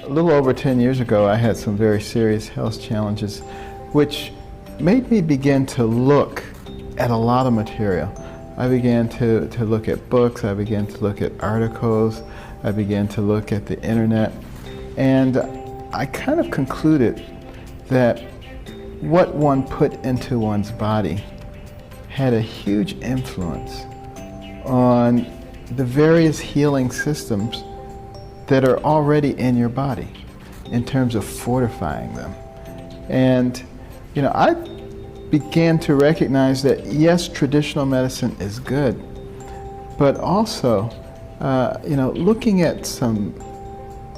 A little over 10 years ago, I had some very serious health challenges, which made me begin to look at a lot of material. I began to look at books, I began to look at articles, I began to look at the internet, and I kind of concluded that what one put into one's body had a huge influence on the various healing systems that are already in your body in terms of fortifying them. And I began to recognize that yes, traditional medicine is good, but also looking at some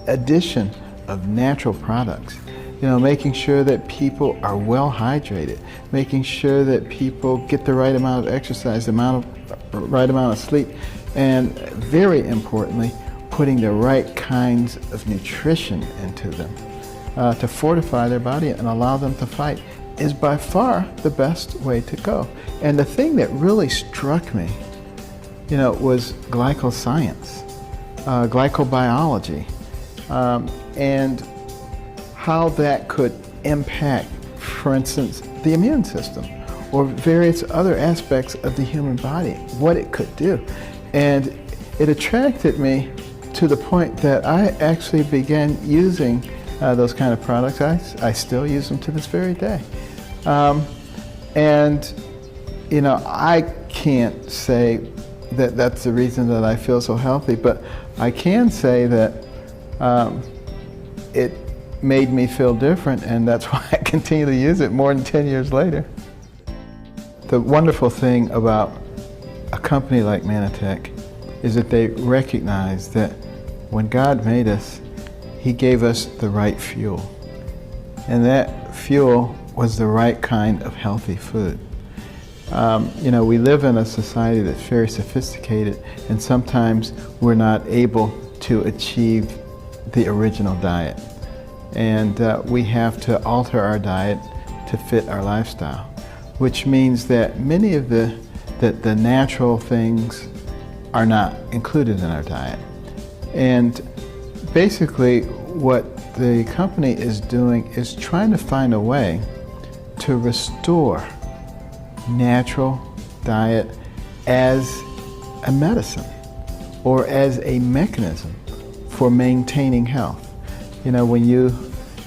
addition of natural products, making sure that people are well hydrated, making sure that people get the right amount of exercise, the right amount of sleep, and very importantly, putting the right kinds of nutrition into them to fortify their body and allow them to fight is by far the best way to go. And the thing that really struck me, was glycoscience, glycobiology, and how that could impact, for instance, the immune system or various other aspects of the human body, what it could do. And it attracted me to the point that I actually began using those kind of products. I still use them to this very day. I can't say that that's the reason that I feel so healthy, but I can say that it made me feel different, and that's why I continue to use it more than 10 years later. The wonderful thing about a company like Manatech is that they recognize that when God made us, He gave us the right fuel. And that fuel was the right kind of healthy food. We live in a society that's very sophisticated, and sometimes we're not able to achieve the original diet. And we have to alter our diet to fit our lifestyle, which means that many of the natural things are not included in our diet. And basically what the company is doing is trying to find a way to restore natural diet as a medicine or as a mechanism for maintaining health. A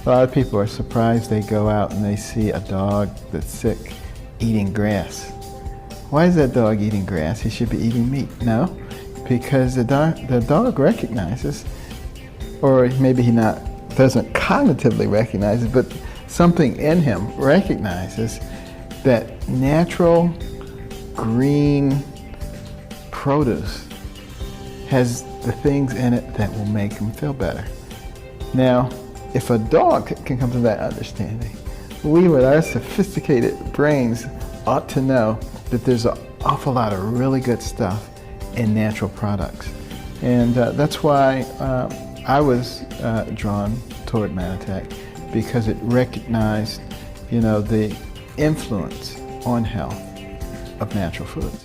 lot of people are surprised, they go out and they see a dog that's sick eating grass. Why is that dog eating grass? He should be eating meat. No, because the dog recognizes, or maybe he doesn't cognitively recognize it, but something in him recognizes that natural green produce has the things in it that will make him feel better. Now, if a dog can come to that understanding, we with our sophisticated brains ought to know that there's an awful lot of really good stuff in natural products. And that's why I was drawn toward Manatech, because it recognized, the influence on health of natural foods.